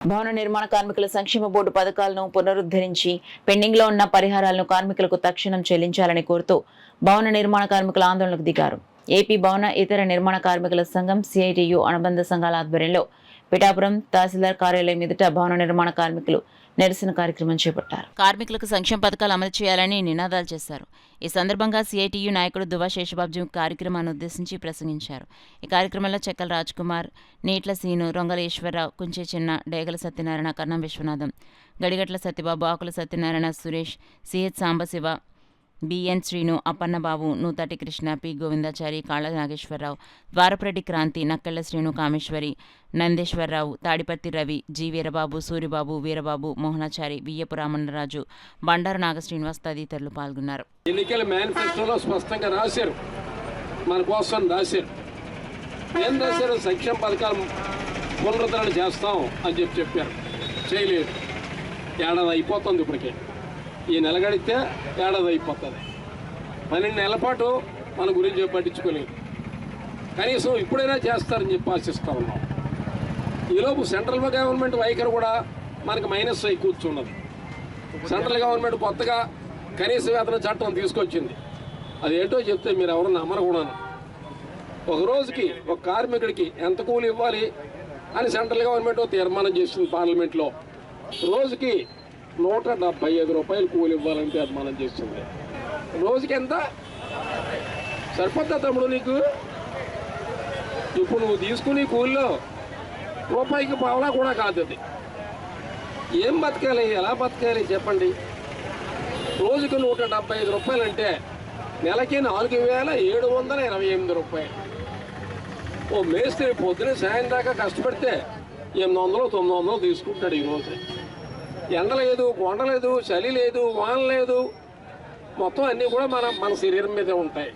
భవన నిర్మాణ కార్మికుల సంక్షేమ బోర్డు పథకాలను పునరుద్ధరించి పెండింగ్లో ఉన్న పరిహారాలను కార్మికులకు తక్షణం చెల్లించాలని కోరుతూ భవన నిర్మాణ కార్మికుల ఆందోళనకు దిగారు. ఏపీ భవన ఇతర నిర్మాణ కార్మికుల సంఘం సిఐటియు అనుబంధ సంఘాల ఆధ్వర్యంలో పిఠాపురం తహసీల్దార్ కార్యాలయం ఎదుట భవన నిర్మాణ కార్మికులు నిరసన కార్యక్రమం చేపట్టారు. కార్మికులకు సంక్షేమ పథకాలు అమలు చేయాలని నినాదాలు చేశారు. ఈ సందర్భంగా సిఐటియు నాయకుడు దువ్వా శేషబాబు కార్యక్రమాన్ని ఉద్దేశించి ప్రసంగించారు. ఈ కార్యక్రమంలో Chekkala Raj Kumar, Neetla Seenu, Rongala Eswararao, Kunche Chinna, Degala Satyanarayana, Kannam Viswanatham, Gadigatla Satyababu, Akula Satyanarayana, Suresh, CH Sambasiva, BN Srinu, Appannababu, Nutati Krishna, P Govindachari, Kalla Nageswararao, Dwarapureddy Kranthi, Nakkella Srinu, Kameswari, Nandeswararao, Tadipatti Ravi, G Veerababu, Suribabu, Veerababu, Mohanachari, Viyyapu Ramannaraju, Bandaru Naga Srinivas తదితరులు పాల్గొన్నారు. ఎన్నికల మేనిఫెస్టోలో స్పష్టంగా రాశారు, మన కోసం రాశారు. ఏం రాశారు? సంక్షేమ పథకాలు పునరుద్ధరణ చేస్తాం అని చెప్పారు. చేయలేదు. ఏడాది అయిపోతుంది. ఇప్పటికే ఈ నెల గడితే ఏడాది అయిపోతుంది. 12 నెలల పాటు మన గురించి పట్టించుకోలేదు. కనీసం ఇప్పుడైనా చేస్తారని చెప్పి ఆశిస్తూ ఉన్నాం. ఈలోపు సెంట్రల్ గవర్నమెంట్ వైఖరి కూడా మనకు మైనస్ అయి కూర్చున్నది. సెంట్రల్ గవర్నమెంట్ కొత్తగా కనీస వేతన చట్టం తీసుకొచ్చింది. అదేంటో చెప్తే మీరు ఎవరన్నా నమ్మరు కూడాను. ఒక రోజుకి ఒక కార్మికుడికి ఎంత కూలి ఇవ్వాలి అని సెంట్రల్ గవర్నమెంట్ తీర్మానం చేసింది పార్లమెంట్లో. రోజుకి 175 రూపాయలు కూలి ఇవ్వాలని తీర్మానం చేస్తుంది. రోజుకి ఎంత సరిపోద్దా తమ్ముడు నీకు? ఇప్పుడు నువ్వు తీసుకుని కూలిలో రూపాయికి పావలా కూడా కాదు. అది ఏం బతకాలి? ఎలా బతకాలి చెప్పండి? రోజుకి 175 రూపాయలు అంటే నెలకి 4,728 రూపాయలు. ఓ మేస్త్రి పొద్దున సాయం దాకా కష్టపడితే 800, 900 తీసుకుంటాడు. ఈరోజు ఎండ లేదు, కొండ లేదు, చలి లేదు, వాన లేదు, మొత్తం అన్నీ కూడా మన శరీరం మీదే ఉంటాయి.